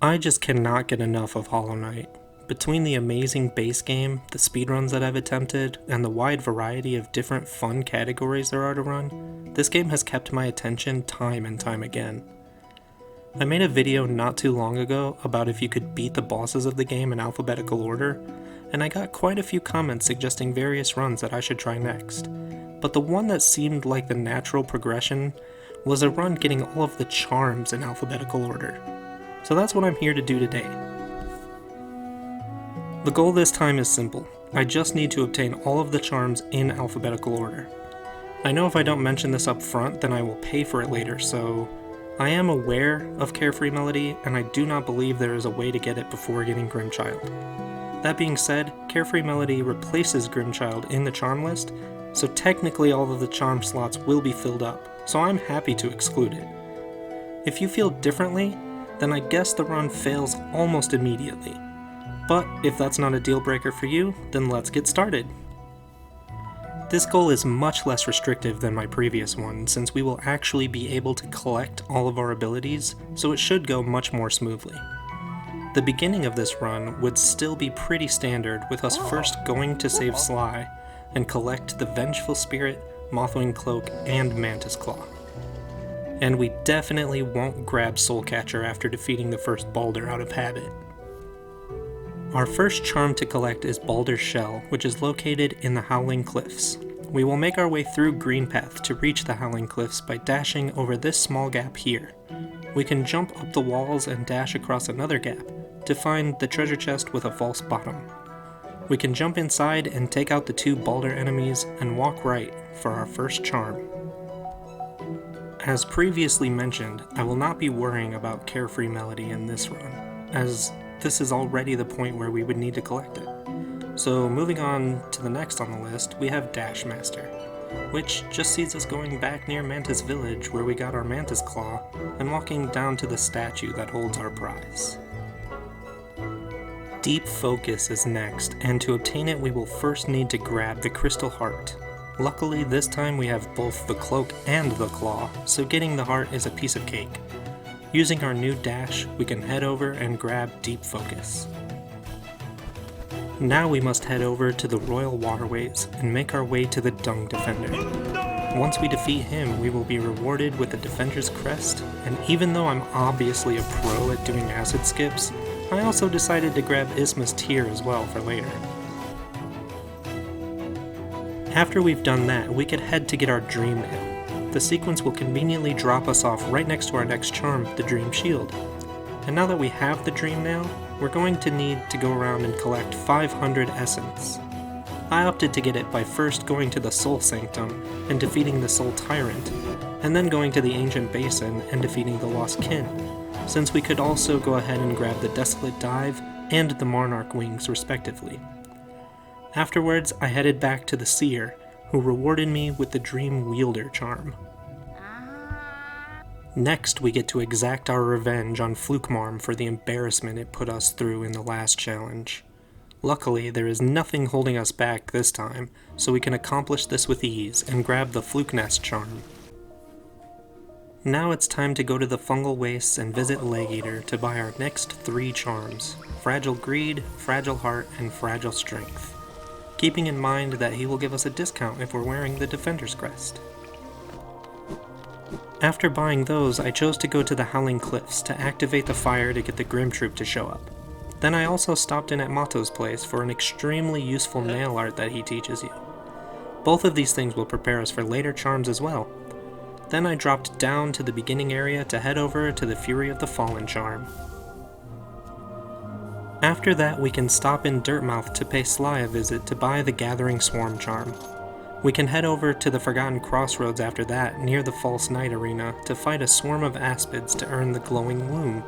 I just cannot get enough of Hollow Knight. Between the amazing base game, the speedruns that I've attempted, and the wide variety of different fun categories there are to run, this game has kept my attention time and time again. I made a video not too long ago about if you could beat the bosses of the game in alphabetical order, and I got quite a few comments suggesting various runs that I should try next. But the one that seemed like the natural progression was a run getting all of the charms in alphabetical order. So that's what I'm here to do today. The goal this time is simple. I just need to obtain all of the charms in alphabetical order. I know if I don't mention this up front, then I will pay for it later, so I am aware of Carefree Melody, and I do not believe there is a way to get it before getting Grimchild. That being said, Carefree Melody replaces Grimchild in the charm list, so technically all of the charm slots will be filled up, so I'm happy to exclude it. If you feel differently, then I guess the run fails almost immediately. But if that's not a deal breaker for you, then let's get started. This goal is much less restrictive than my previous one, since we will actually be able to collect all of our abilities, so it should go much more smoothly. The beginning of this run would still be pretty standard, with us first going to save Sly and collect the Vengeful Spirit, Mothwing Cloak, and Mantis Claw. And we definitely won't grab Soulcatcher after defeating the first Baldur out of habit. Our first charm to collect is Baldur's Shell, which is located in the Howling Cliffs. We will make our way through Greenpath to reach the Howling Cliffs by dashing over this small gap here. We can jump up the walls and dash across another gap to find the treasure chest with a false bottom. We can jump inside and take out the two Baldur enemies and walk right for our first charm. As previously mentioned, I will not be worrying about Carefree Melody in this run, as this is already the point where we would need to collect it. So moving on to the next on the list, we have Dash Master, which just sees us going back near Mantis Village where we got our Mantis Claw, and walking down to the statue that holds our prize. Deep Focus is next, and to obtain it we will first need to grab the Crystal Heart. Luckily this time we have both the Cloak and the Claw, so getting the heart is a piece of cake. Using our new dash, we can head over and grab Deep Focus. Now we must head over to the Royal Waterways and make our way to the Dung Defender. Once we defeat him, we will be rewarded with the Defender's Crest, and even though I'm obviously a pro at doing acid skips, I also decided to grab Isma's Tear as well for later. After we've done that, we could head to get our Dream Nail. The sequence will conveniently drop us off right next to our next charm, the Dream Shield. And now that we have the Dream Nail, we're going to need to go around and collect 500 Essence. I opted to get it by first going to the Soul Sanctum and defeating the Soul Tyrant, and then going to the Ancient Basin and defeating the Lost Kin, since we could also go ahead and grab the Desolate Dive and the Monarch Wings respectively. Afterwards, I headed back to the Seer, who rewarded me with the Dream Wielder charm. Next, we get to exact our revenge on Flukemarm for the embarrassment it put us through in the last challenge. Luckily, there is nothing holding us back this time, so we can accomplish this with ease and grab the Fluke Nest charm. Now it's time to go to the Fungal Wastes and visit Legeater to buy our next 3 charms, Fragile Greed, Fragile Heart, and Fragile Strength, keeping in mind that he will give us a discount if we're wearing the Defender's Crest. After buying those, I chose to go to the Howling Cliffs to activate the fire to get the Grim Troop to show up. Then I also stopped in at Mato's place for an extremely useful nail art that he teaches you. Both of these things will prepare us for later charms as well. Then I dropped down to the beginning area to head over to the Fury of the Fallen charm. After that, we can stop in Dirtmouth to pay Sly a visit to buy the Gathering Swarm charm. We can head over to the Forgotten Crossroads after that, near the False Night Arena, to fight a swarm of aspids to earn the Glowing Womb.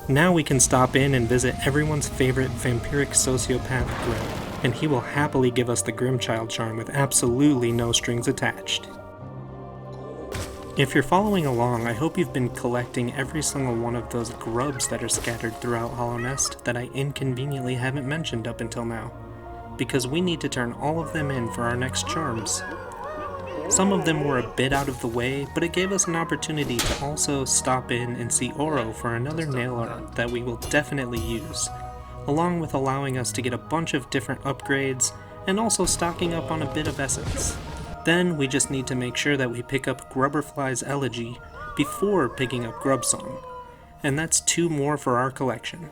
Now we can stop in and visit everyone's favorite vampiric sociopath Grim, and he will happily give us the Grimchild charm with absolutely no strings attached. If you're following along, I hope you've been collecting every single one of those grubs that are scattered throughout Hollow Nest that I inconveniently haven't mentioned up until now, because we need to turn all of them in for our next charms. Some of them were a bit out of the way, but it gave us an opportunity to also stop in and see Oro for another nail art that we will definitely use, along with allowing us to get a bunch of different upgrades and also stocking up on a bit of essence. Then we just need to make sure that we pick up Grubberfly's Elegy before picking up Grubsong, and that's 2 more for our collection.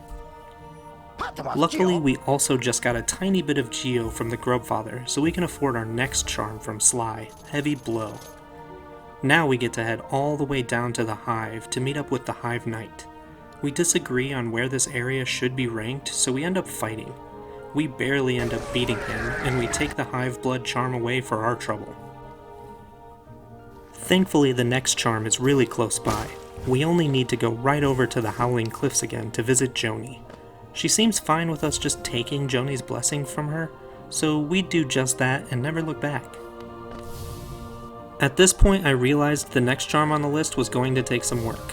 Luckily, we also just got a tiny bit of Geo from the Grubfather, so we can afford our next charm from Sly, Heavy Blow. Now we get to head all the way down to the Hive to meet up with the Hive Knight. We disagree on where this area should be ranked, so we end up fighting. We barely end up beating him, and we take the Hive Blood charm away for our trouble. Thankfully, the next charm is really close by. We only need to go right over to the Howling Cliffs again to visit Joni. She seems fine with us just taking Joni's blessing from her, so we do just that and never look back. At this point, I realized the next charm on the list was going to take some work.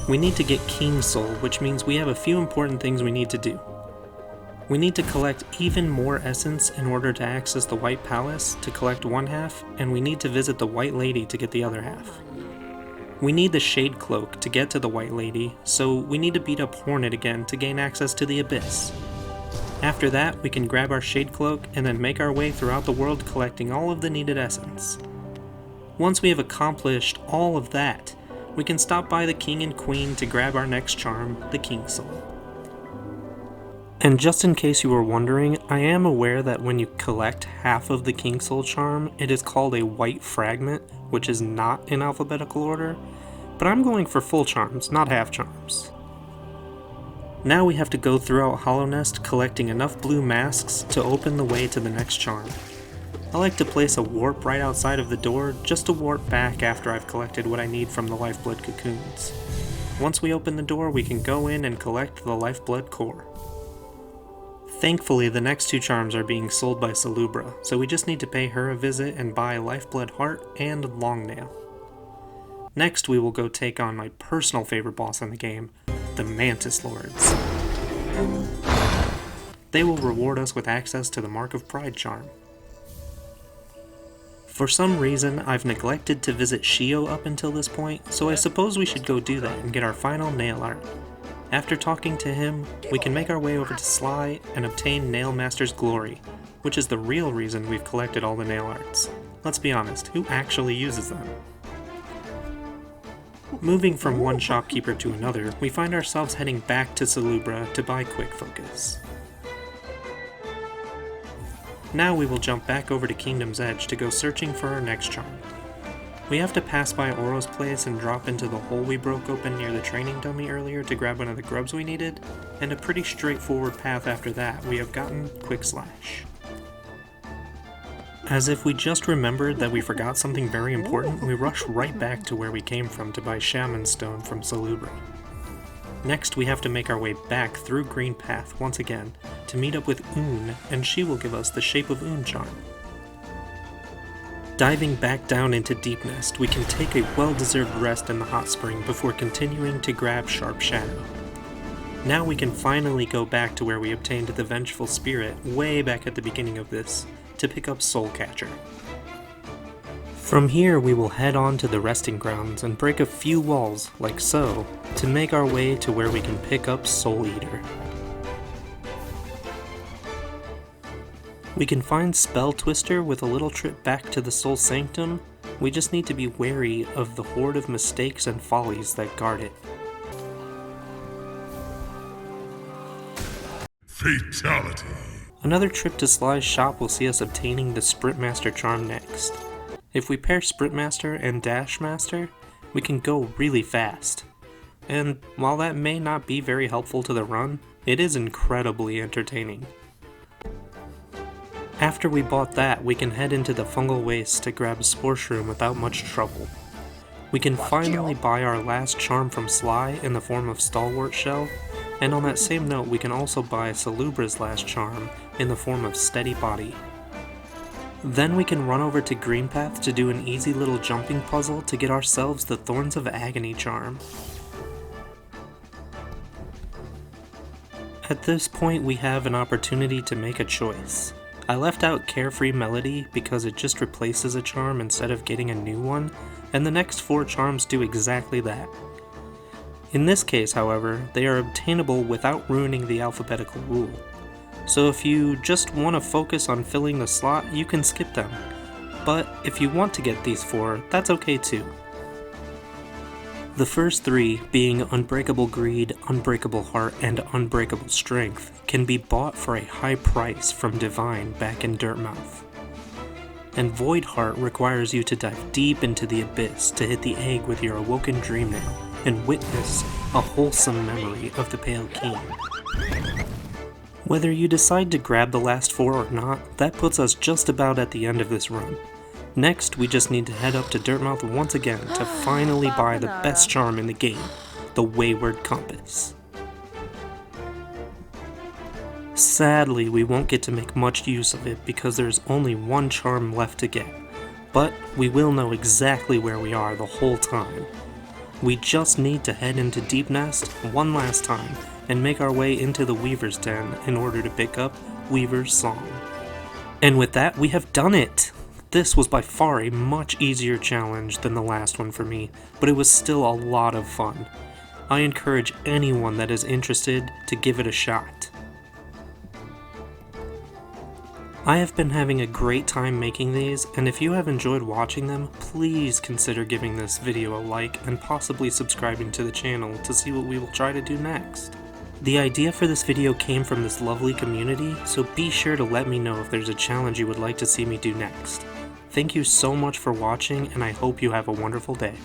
We need to get King Soul, which means we have a few important things we need to do. We need to collect even more essence in order to access the White Palace to collect 1/2, and we need to visit the White Lady to get the other half. We need the Shade Cloak to get to the White Lady, so we need to beat up Hornet again to gain access to the Abyss. After that, we can grab our Shade Cloak and then make our way throughout the world collecting all of the needed essence. Once we have accomplished all of that, we can stop by the King and Queen to grab our next charm, the King Soul. And just in case you were wondering, I am aware that when you collect half of the King Soul charm, it is called a White Fragment, which is not in alphabetical order, but I'm going for full charms, not half charms. Now we have to go throughout Hollow Nest collecting enough blue masks to open the way to the next charm. I like to place a warp right outside of the door just to warp back after I've collected what I need from the Lifeblood cocoons. Once we open the door, we can go in and collect the Lifeblood core. Thankfully, the next 2 charms are being sold by Salubra, so we just need to pay her a visit and buy Lifeblood Heart and Longnail. Next, we will go take on my personal favorite boss in the game, the Mantis Lords. They will reward us with access to the Mark of Pride charm. For some reason, I've neglected to visit Shio up until this point, so I suppose we should go do that and get our final nail art. After talking to him, we can make our way over to Sly and obtain Nail Master's Glory, which is the real reason we've collected all the nail arts. Let's be honest, who actually uses them? Moving from one shopkeeper to another, we find ourselves heading back to Salubra to buy Quick Focus. Now we will jump back over to Kingdom's Edge to go searching for our next charm. We have to pass by Oro's place and drop into the hole we broke open near the training dummy earlier to grab one of the grubs we needed, and a pretty straightforward path after that we have gotten Quick Slash. As if we just remembered that we forgot something very important, we rush right back to where we came from to buy Shaman Stone from Salubra. Next, we have to make our way back through Green Path once again to meet up with Un, and she will give us the Shape of Un charm. Diving back down into Deep Nest, we can take a well-deserved rest in the hot spring before continuing to grab Sharp Shadow. Now we can finally go back to where we obtained the Vengeful Spirit way back at the beginning of this, to pick up Soul Catcher. From here we will head on to the resting grounds and break a few walls, like so, to make our way to where we can pick up Soul Eater. We can find Spell Twister with a little trip back to the Soul Sanctum. We just need to be wary of the horde of mistakes and follies that guard it. Fatality. Another trip to Sly's shop will see us obtaining the Sprint Master charm next. If we pair Sprint Master and Dash Master, we can go really fast. And while that may not be very helpful to the run, it is incredibly entertaining. After we bought that, we can head into the Fungal Waste to grab Spore Shroom without much trouble. We can finally buy our last charm from Sly in the form of Stalwart Shell, and on that same note we can also buy Salubra's last charm in the form of Steady Body. Then we can run over to Green Path to do an easy little jumping puzzle to get ourselves the Thorns of Agony charm. At this point we have an opportunity to make a choice. I left out Carefree Melody because it just replaces a charm instead of getting a new one, and the next 4 charms do exactly that. In this case, however, they are obtainable without ruining the alphabetical rule. So if you just want to focus on filling the slot, you can skip them. But if you want to get these 4, that's okay too. The first 3, being Unbreakable Greed, Unbreakable Heart, and Unbreakable Strength, can be bought for a high price from Divine back in Dirtmouth. And Void Heart requires you to dive deep into the abyss to hit the egg with your awoken dream nail and witness a wholesome memory of the Pale Keen. Whether you decide to grab the last 4 or not, that puts us just about at the end of this run. Next, we just need to head up to Dirtmouth once again to finally buy the best charm in the game, the Wayward Compass. Sadly, we won't get to make much use of it because there's only 1 charm left to get, but we will know exactly where we are the whole time. We just need to head into Deep Nest one last time and make our way into the Weaver's Den in order to pick up Weaver's Song. And with that, we have done it! This was by far a much easier challenge than the last one for me, but it was still a lot of fun. I encourage anyone that is interested to give it a shot. I have been having a great time making these, and if you have enjoyed watching them, please consider giving this video a like and possibly subscribing to the channel to see what we will try to do next. The idea for this video came from this lovely community, so be sure to let me know if there's a challenge you would like to see me do next. Thank you so much for watching, and I hope you have a wonderful day.